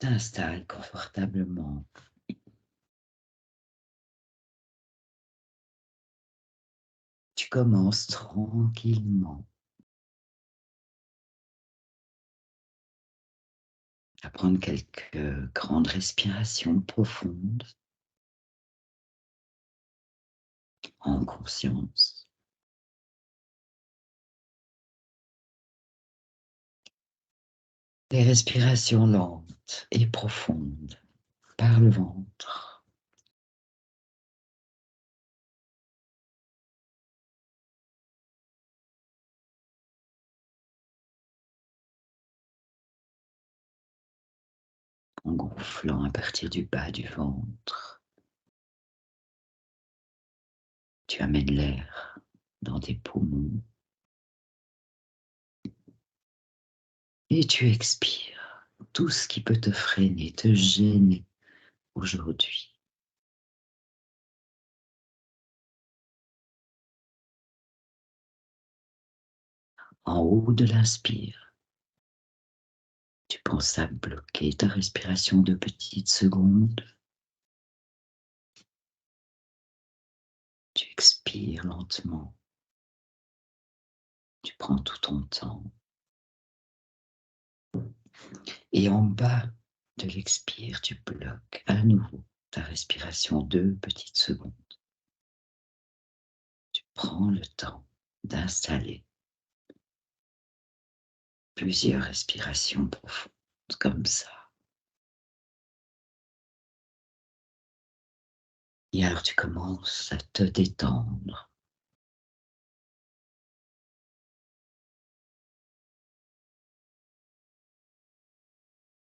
T'installe confortablement. Tu commences tranquillement à prendre quelques grandes respirations profondes en conscience. Des respirations lentes et profondes par le ventre. En gonflant à partir du bas du ventre. Tu amènes l'air dans tes poumons et tu expires tout ce qui peut te freiner, te gêner aujourd'hui. En haut de l'inspire, tu penses à bloquer ta respiration de petites secondes. Tu expires lentement. Tu prends tout ton temps. Et en bas de l'expire, tu bloques à nouveau ta respiration 2 petites secondes. Tu prends le temps d'installer plusieurs respirations profondes comme ça. Et alors tu commences à te détendre.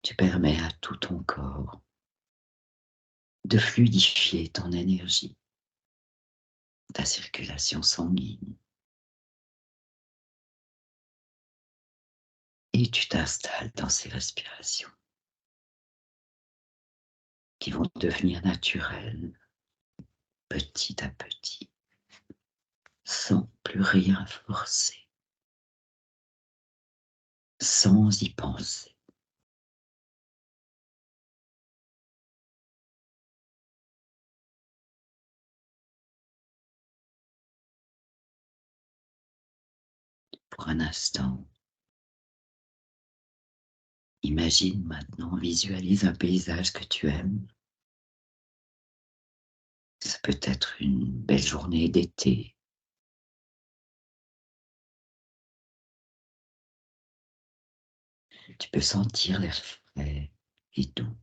Tu permets à tout ton corps de fluidifier ton énergie, ta circulation sanguine. Et tu t'installes dans ces respirations qui vont devenir naturelles petit à petit, sans plus rien forcer, sans y penser. Pour un instant, imagine maintenant, visualise un paysage que tu aimes. Ça peut être une belle journée d'été. Tu peux sentir l'air frais et doux.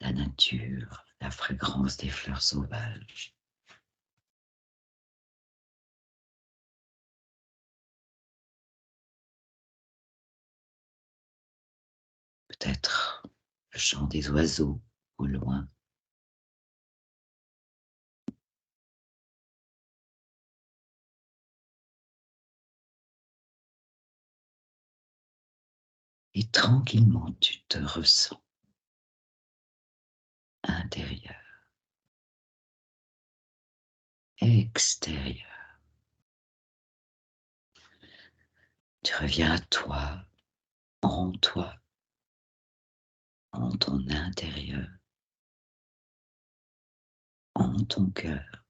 La nature, la fragrance des fleurs sauvages. Peut-être le chant des oiseaux au loin. Et tranquillement, tu te ressens intérieur, extérieur. Tu reviens à toi, en toi, en ton intérieur, en ton cœur,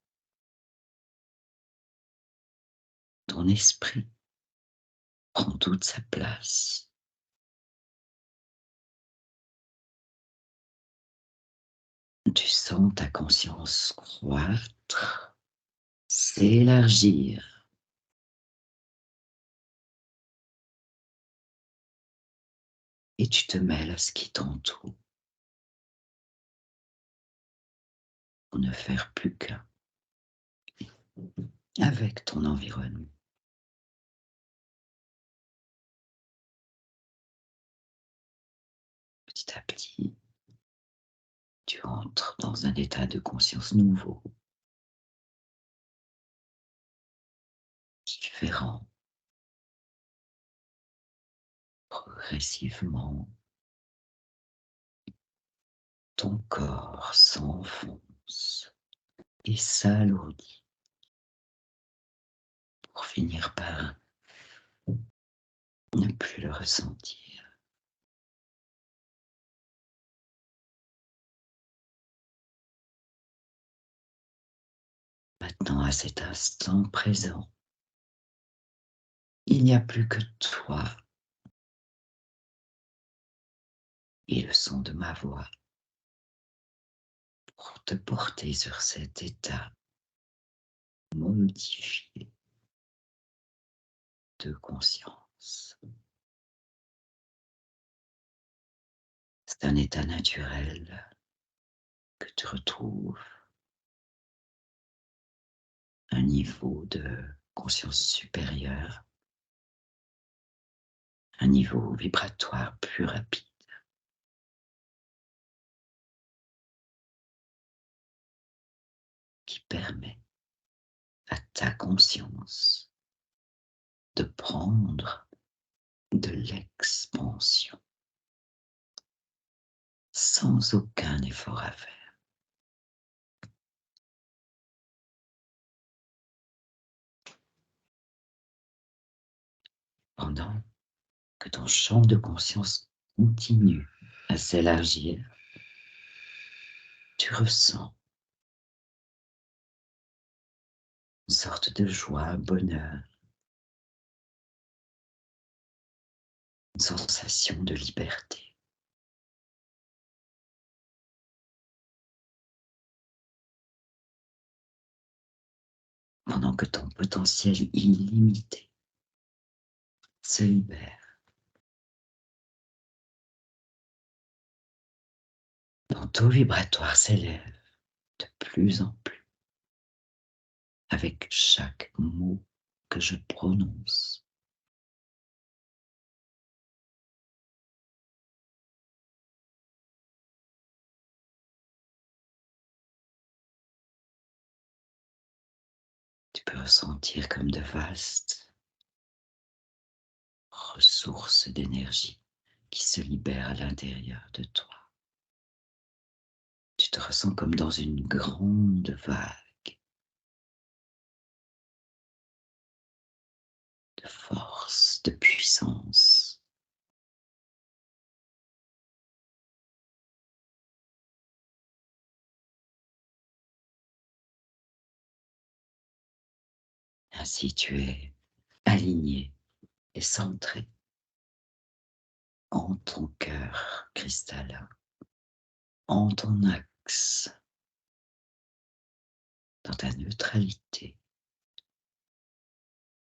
ton esprit prend toute sa place. Tu sens ta conscience croître, s'élargir. Et tu te mêles à ce qui t'entoure pour ne faire plus qu'un avec ton environnement. Petit à petit, tu entres dans un état de conscience nouveau, différent, progressivement. ton corps s'enfonce et s'alourdit pour finir par ne plus le ressentir. Maintenant, à cet instant présent, il n'y a plus que toi et le son de ma voix pour te porter sur cet état modifié de conscience. C'est un état naturel que tu retrouves un niveau de conscience supérieure, un niveau vibratoire plus rapide, qui permet à ta conscience de prendre de l'expansion sans aucun effort à faire. Pendant que ton champ de conscience continue à s'élargir, tu ressens une sorte de joie, un bonheur, une sensation de liberté. Pendant que ton potentiel illimité se libère, ton taux vibratoire s'élève de plus en plus avec chaque mot que je prononce. Tu peux ressentir comme de vastes ressources d'énergie qui se libèrent à l'intérieur de toi. Tu te ressens comme dans une grande vague de force, de puissance. Ainsi tu es aligné et centré en ton cœur cristallin, en ton axe, dans ta neutralité,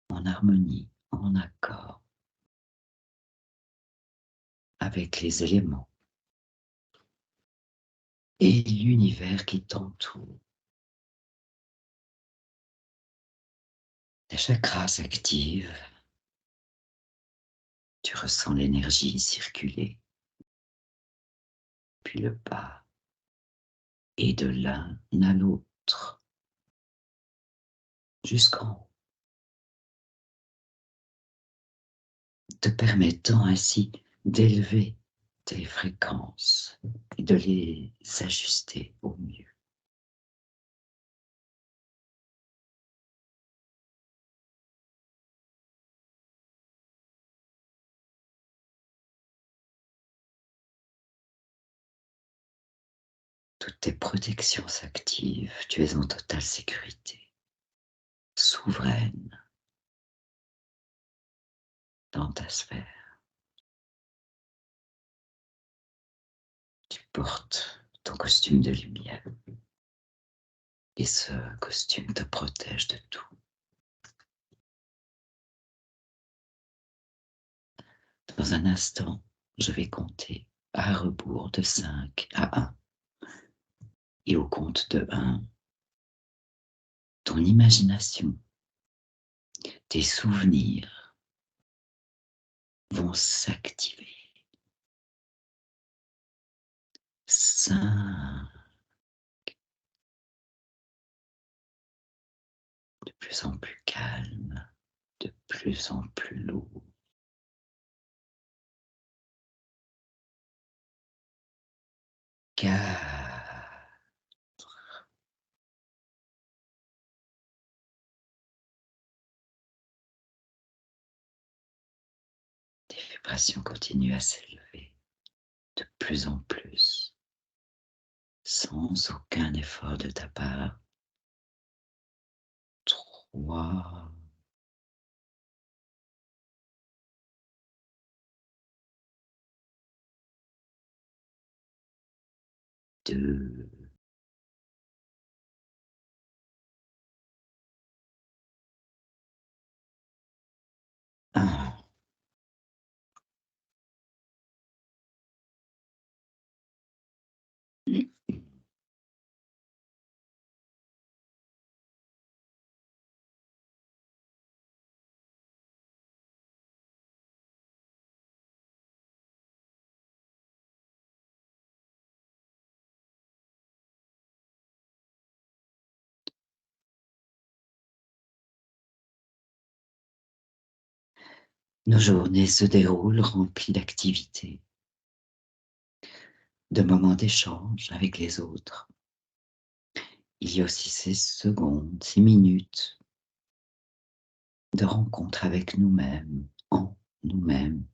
en harmonie, en accord avec les éléments et l'univers qui t'entoure. Tes chakras s'activent, tu ressens l'énergie circuler, puis le bas, et de l'un à l'autre, jusqu'en haut, te permettant ainsi d'élever tes fréquences et de les ajuster au mieux. Toutes tes protections s'activent, tu es en totale sécurité, souveraine dans ta sphère. Tu portes ton costume de lumière et ce costume te protège de tout. Dans un instant, je vais compter à rebours de 5 à 1. Et au compte de 1, ton imagination, tes souvenirs vont s'activer. 5, de plus en plus calme, de plus en plus lourd. 4, vibration continue à s'élever de plus en plus, sans aucun effort de ta part. 3, 2, 1. Nos journées se déroulent remplies d'activités, de moments d'échange avec les autres. Il y a aussi ces secondes, ces minutes de rencontre avec nous-mêmes, en nous-mêmes.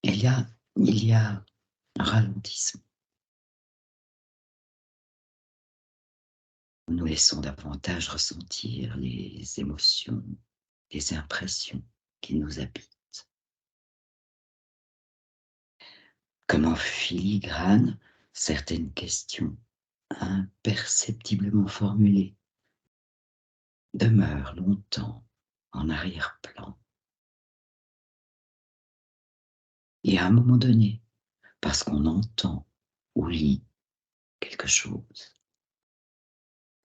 Il y a un ralentissement. Nous laissons davantage ressentir les émotions, les impressions qui nous habitent. Comme en filigrane, certaines questions imperceptiblement formulées demeurent longtemps en arrière-plan. Et à un moment donné, parce qu'on entend ou lit quelque chose,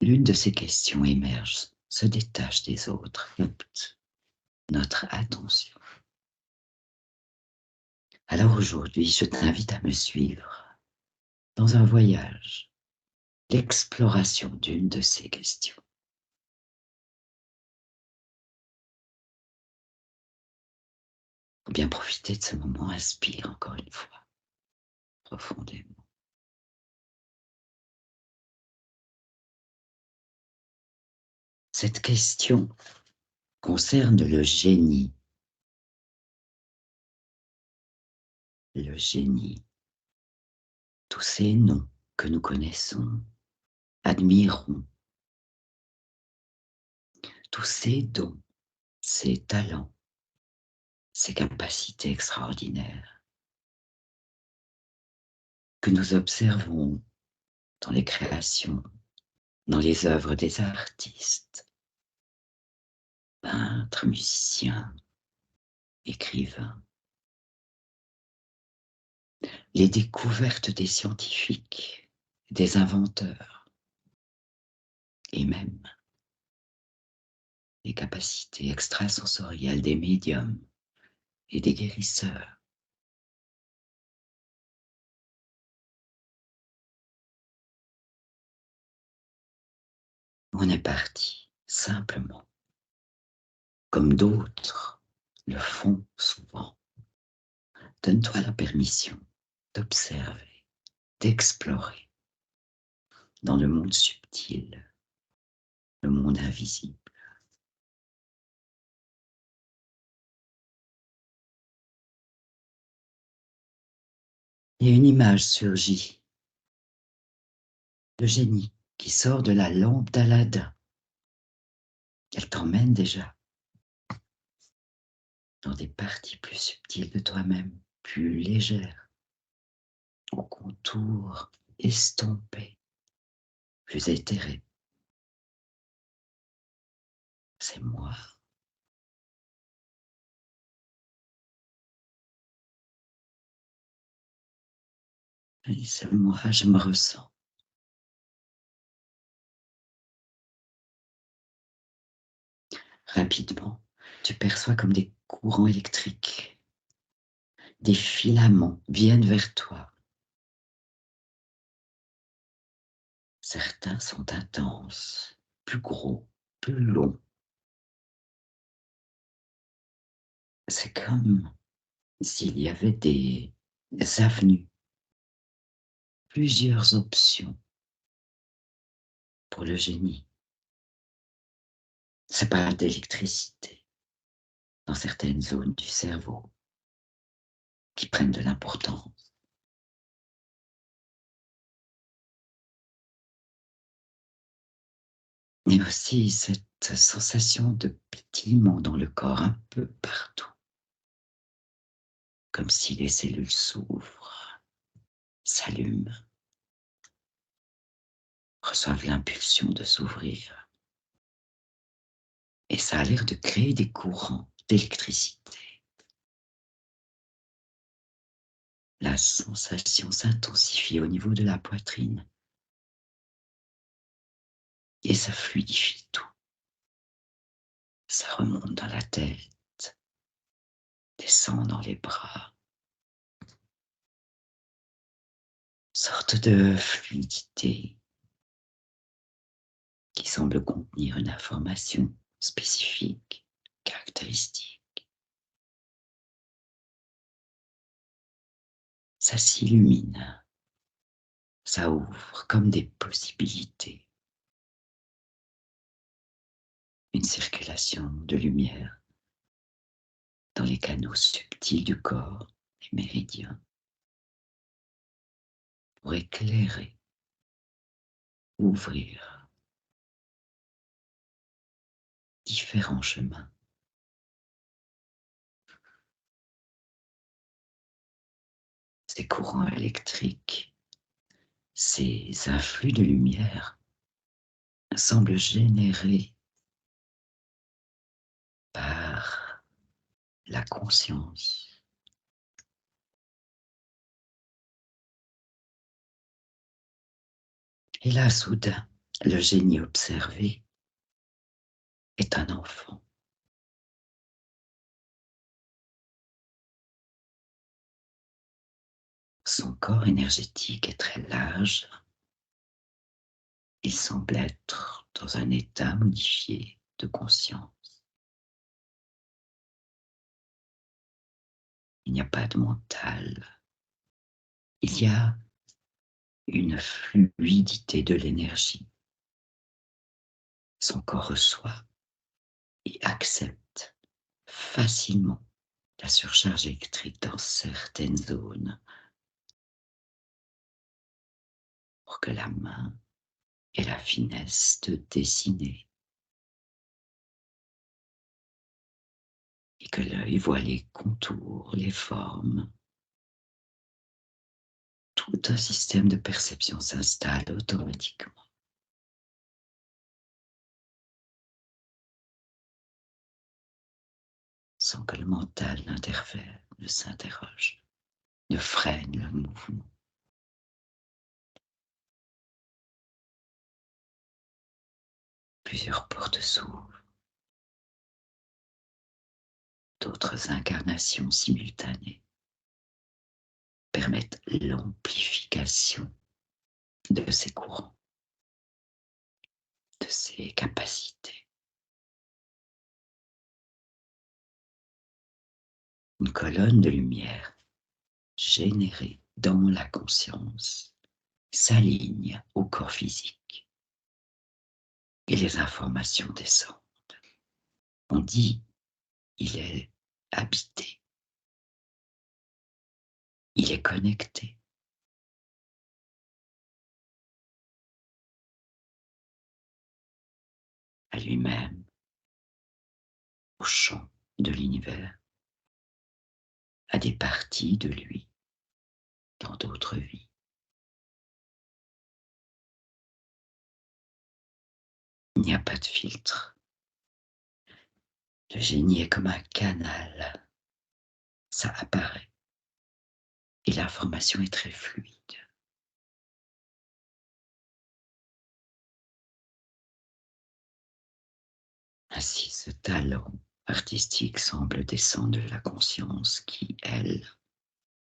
l'une de ces questions émerge, se détache des autres, capte notre attention. Alors aujourd'hui, je t'invite à me suivre dans un voyage, l'exploration d'une de ces questions. Pour bien profiter de ce moment, inspire encore une fois, profondément. Cette question concerne le génie. Le génie. Tous ces noms que nous connaissons, admirons, tous ces dons, ces talents, ces capacités extraordinaires que nous observons dans les créations, dans les œuvres des artistes, peintres, musiciens, écrivains, les découvertes des scientifiques, des inventeurs, et même les capacités extrasensorielles des médiums et des guérisseurs. On est parti, simplement, comme d'autres le font souvent. Donne-toi la permission d'observer, d'explorer dans le monde subtil, le monde invisible. Et une image surgit, le génie qui sort de la lampe d'Aladin. Elle t'emmène déjà dans des parties plus subtiles de toi-même, plus légères, aux contours estompés, plus éthérés. C'est moi. Et c'est moi, je me ressens. Rapidement, tu perçois comme des courants électriques, des filaments viennent vers toi. Certains sont intenses, plus gros, plus longs. C'est comme s'il y avait des avenues, plusieurs options pour le génie. Ça parle d'électricité dans certaines zones du cerveau. qui prennent de l'importance. Mais aussi cette sensation de pétillement dans le corps un peu partout, comme si les cellules s'ouvrent, s'allument, reçoivent l'impulsion de s'ouvrir. Et ça a l'air de créer des courants d'électricité. La sensation s'intensifie au niveau de la poitrine et ça fluidifie tout. Ça remonte dans la tête, descend dans les bras. Sorte de fluidité qui semble contenir une information spécifique, caractéristique. Ça s'illumine, ça ouvre comme des possibilités. Une circulation de lumière dans les canaux subtils du corps, les méridiens, pour éclairer, ouvrir différents chemins. Ces courants électriques, ces influx de lumière semblent générés par la conscience. Et là, soudain, le génie observé est un enfant. Son corps énergétique est très large. Il semble être dans un état modifié de conscience. Il n'y a pas de mental. Il y a une fluidité de l'énergie. Son corps reçoit et accepte facilement la surcharge électrique dans certaines zones pour que la main ait la finesse de dessiner et que l'œil voit les contours, les formes. Tout un système de perception s'installe automatiquement. Sans que le mental n'interfère, ne s'interroge, ne freine le mouvement. Plusieurs portes s'ouvrent, d'autres incarnations simultanées permettent l'amplification de ces courants, de ces capacités. Une colonne de lumière générée dans la conscience s'aligne au corps physique et les informations descendent. On dit il est habité, il est connecté. À lui-même, au champ de l'univers, à des parties de lui dans d'autres vies. Il n'y a pas de filtre. Le génie est comme un canal. Ça apparaît et l'information est très fluide. Ainsi, ce talent artistique semble descendre de la conscience qui, elle,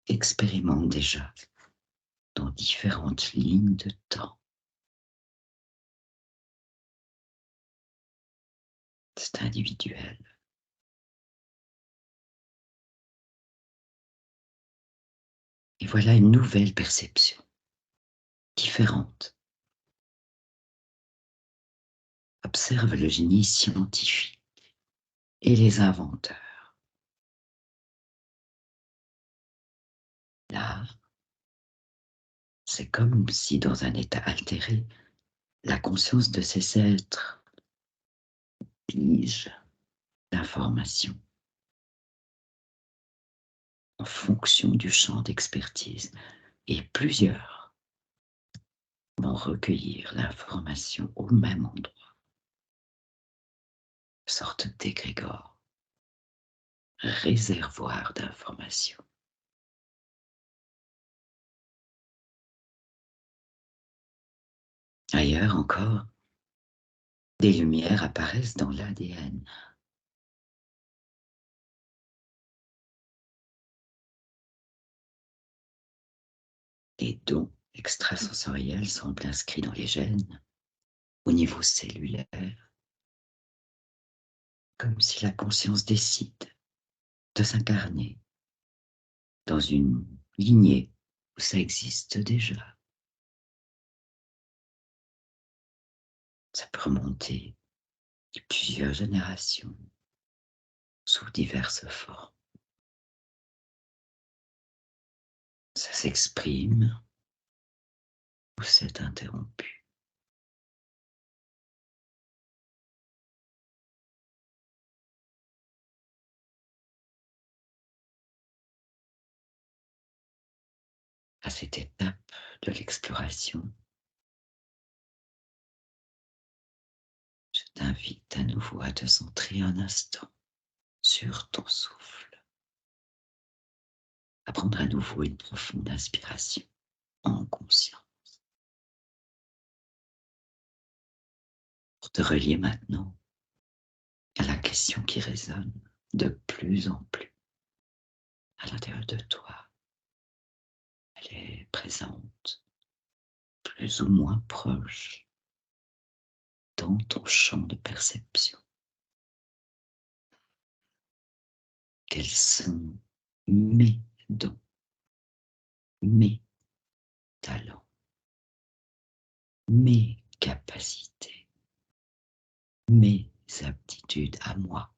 expérimente déjà dans différentes lignes de temps. C'est individuel. Et voilà une nouvelle perception, différente. Observe le génie scientifique et les inventeurs. Là, c'est comme si dans un état altéré, la conscience de ces êtres pige l'information en fonction du champ d'expertise et plusieurs vont recueillir l'information au même endroit, sorte d'égrégore, réservoir d'informations. Ailleurs encore, des lumières apparaissent dans l'ADN. Les dons extrasensoriels semblent inscrits dans les gènes, au niveau cellulaire, comme si la conscience décide de s'incarner dans une lignée où ça existe déjà. Ça peut remonter de plusieurs générations sous diverses formes. Ça s'exprime ou c'est interrompu. À cette étape de l'exploration, je t'invite à nouveau à te centrer un instant sur ton souffle, à prendre à nouveau une profonde inspiration en conscience, pour te relier maintenant à la question qui résonne de plus en plus à l'intérieur de toi. Elle est présente, plus ou moins proche, dans ton champ de perception. Quels sont mes dons, mes talents, mes capacités, mes aptitudes à moi?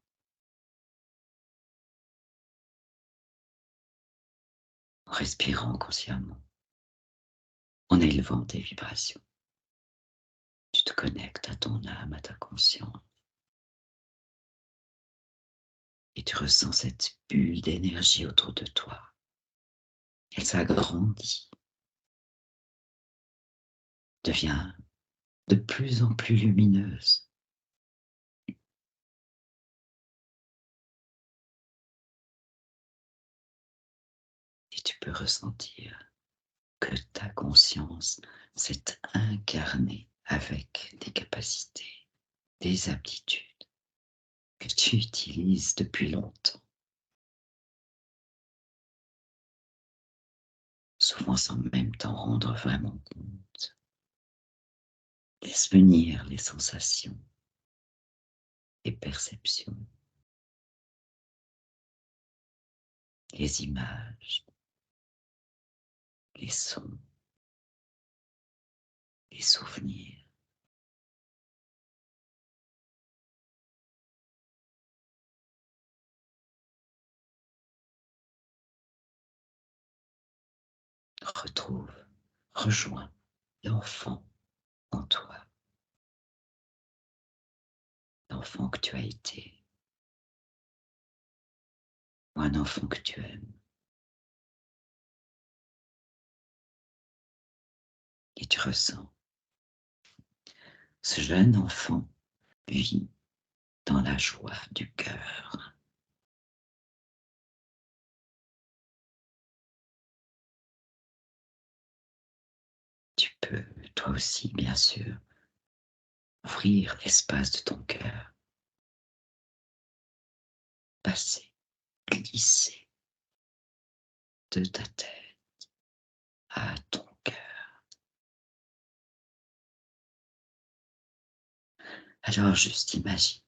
En respirant consciemment, en élevant tes vibrations, tu te connectes à ton âme, à ta conscience, et tu ressens cette bulle d'énergie autour de toi. Elle s'agrandit, devient de plus en plus lumineuse. Et tu peux ressentir que ta conscience s'est incarnée avec des capacités, des aptitudes que tu utilises depuis longtemps, souvent sans même t'en rendre vraiment compte. Laisse venir les sensations, les perceptions, les images, les sons, les souvenirs. Retrouve, rejoins l'enfant en toi, l'enfant que tu as été, ou un enfant que tu aimes. Et tu ressens, ce jeune enfant vit dans la joie du cœur. Tu peux, toi aussi, bien sûr, ouvrir l'espace de ton cœur, passer, glisser de ta tête à ton cœur. Alors juste imagine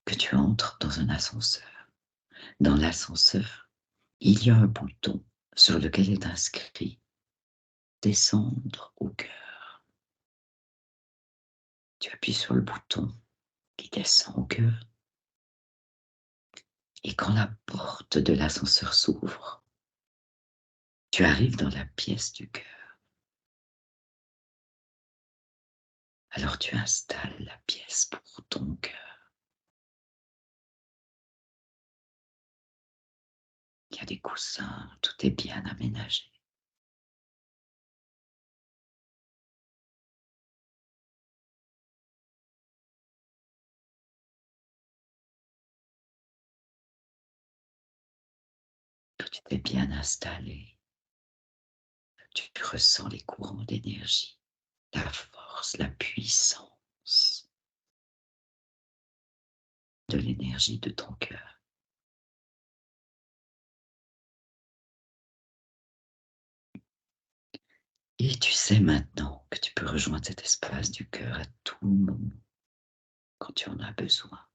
que tu entres dans un ascenseur. Dans l'ascenseur, il y a un bouton sur lequel est inscrit «Descendre au cœur». Tu appuies sur le bouton qui descend au cœur, et quand la porte de l'ascenseur s'ouvre, Tu arrives dans la pièce du cœur. Alors tu installes la pièce pour ton cœur. Il y a des coussins, tout est bien aménagé. Tout est bien installé. Tu ressens les courants d'énergie, la force, la puissance de l'énergie de ton cœur. Et tu sais maintenant que tu peux rejoindre cet espace du cœur à tout moment quand tu en as besoin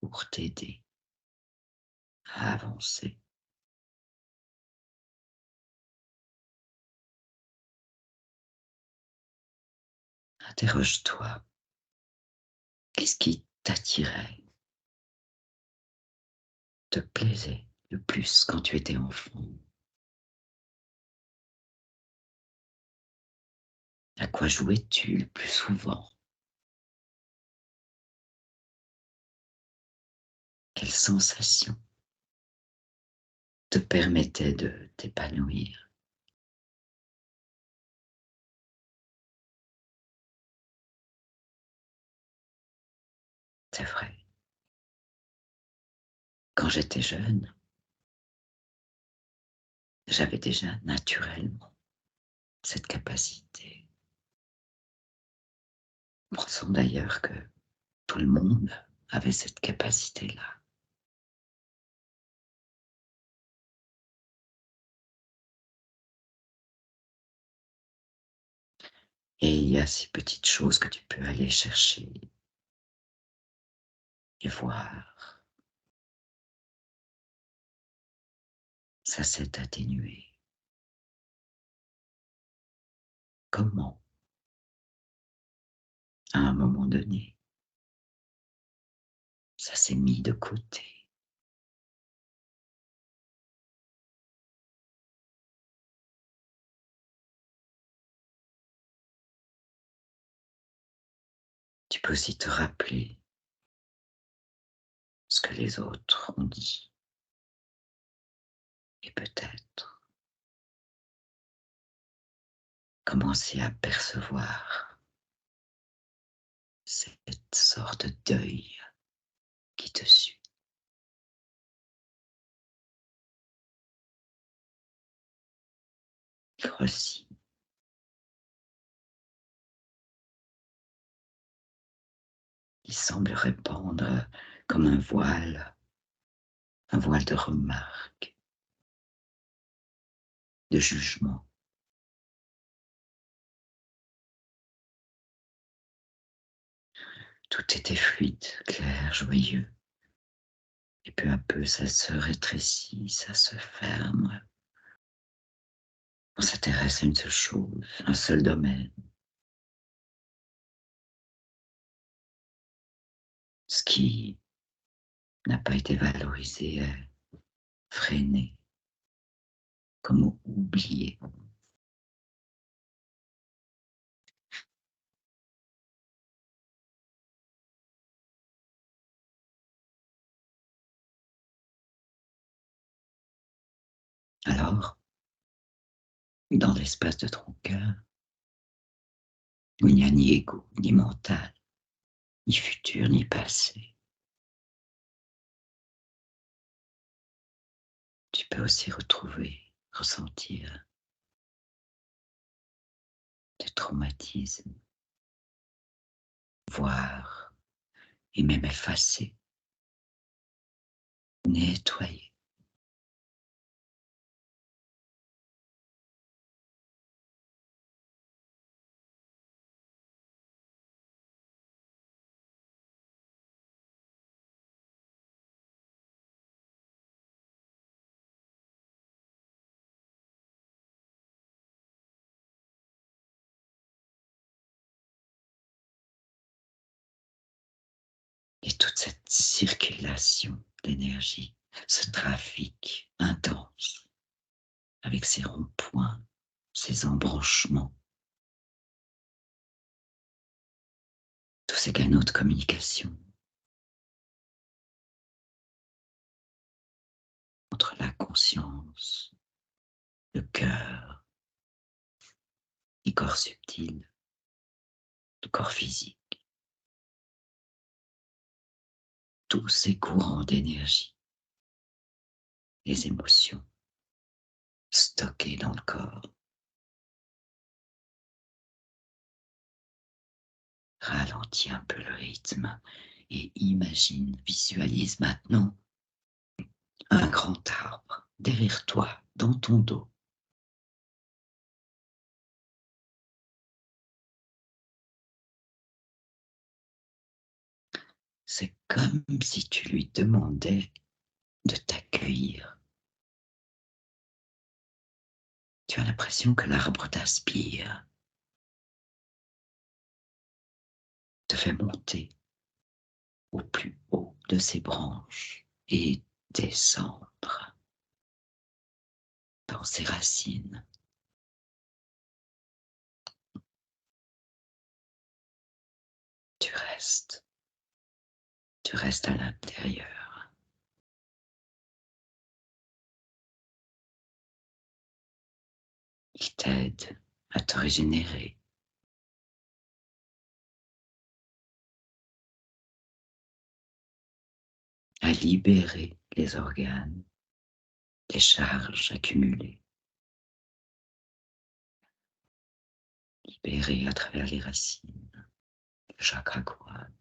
pour t'aider à avancer. Interroge-toi, qu'est-ce qui t'attirait, te plaisait le plus quand tu étais enfant? À quoi jouais-tu le plus souvent? Quelles sensations te permettaient de t'épanouir? C'est vrai, quand j'étais jeune, j'avais déjà naturellement cette capacité. Pensons d'ailleurs que tout le monde avait cette capacité-là. Et il y a ces petites choses que tu peux aller chercher et voir. Ça s'est atténué. Comment, à un moment donné, ça s'est mis de côté? Tu peux aussi te rappeler ce que les autres ont dit et peut-être commencer à percevoir cette sorte d'œil qui te suit. Grossit, il semble répandre comme un voile de remarques, de jugement. Tout était fluide, clair, joyeux. Et peu à peu, ça se rétrécit, ça se ferme. On s'intéresse à une seule chose, un seul domaine. Ce qui n'a pas été valorisé est freiné, comme oublié. Alors, dans l'espace de ton cœur, où il n'y a ni ego, ni mental, ni futur, ni passé, tu peux aussi retrouver, ressentir des traumatismes, voir et même effacer, nettoyer. Et toute cette circulation d'énergie ce trafic intense, avec ses ronds-points, ses embranchements, tous ces canaux de communication entre la conscience, le cœur, les corps subtils, le corps physique, tous ces courants d'énergie, les émotions stockées dans le corps. Ralentis un peu le rythme et imagine, visualise maintenant un grand arbre derrière toi, dans ton dos. C'est comme si tu lui demandais de t'accueillir. Tu as l'impression que l'arbre t'aspire, te fait monter au plus haut de ses branches et descendre dans ses racines. Tu restes, tu restes à l'intérieur. Il t'aide à te régénérer, à libérer les organes, les charges accumulées, libérées à travers les racines, le chakra couronne.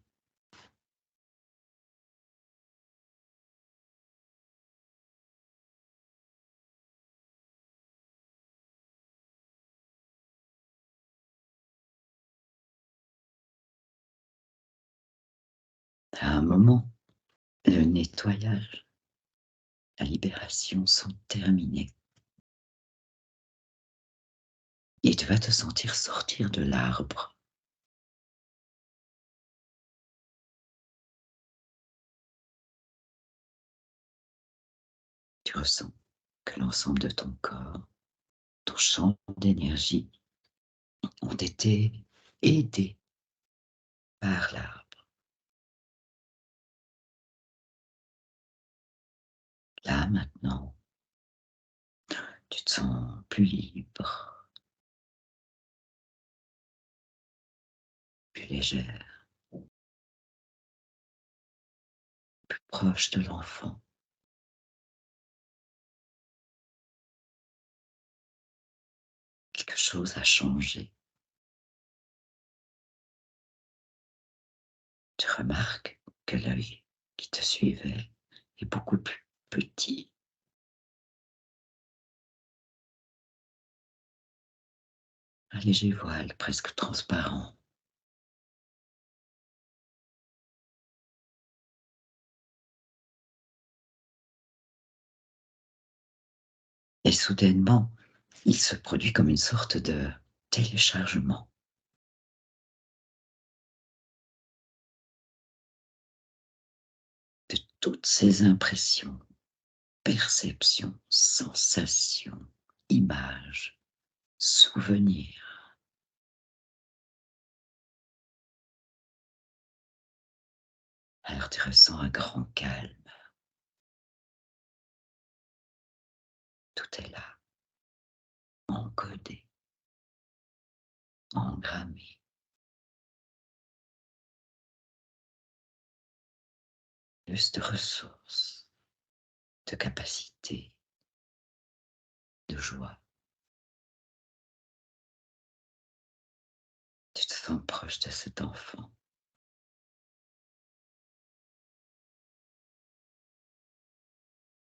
À un moment, le nettoyage, la libération sont terminés. Et tu vas te sentir sortir de l'arbre. Tu ressens que l'ensemble de ton corps, ton champ d'énergie ont été aidés par l'arbre. Là, maintenant, tu te sens plus libre, plus légère, plus proche de l'enfant. Quelque chose a changé. Tu remarques que l'œil qui te suivait est beaucoup plus petit. Un léger voile presque transparent. Et soudainement, il se produit comme une sorte de téléchargement de toutes ces impressions, perceptions, sensations, images, souvenirs. Alors tu ressens un grand calme. Tout est là, encodé, engrammé. Plus de ressources, de capacités, de joie. Tu te sens proche de cet enfant.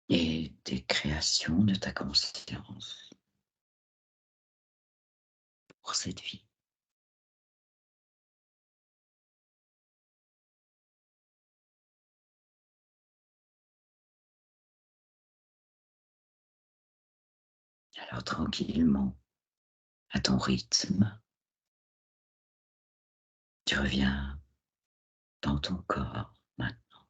Et des créations de ta conscience pour cette vie. Alors tranquillement, à ton rythme, tu reviens dans ton corps maintenant.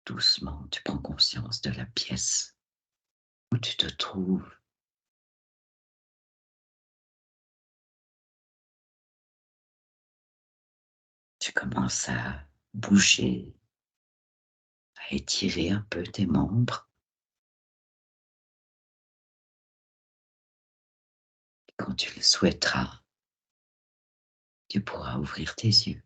Doucement, tu prends conscience de la pièce où tu te trouves. Tu commences à bouger, à étirer un peu tes membres. Quand tu le souhaiteras, tu pourras ouvrir tes yeux.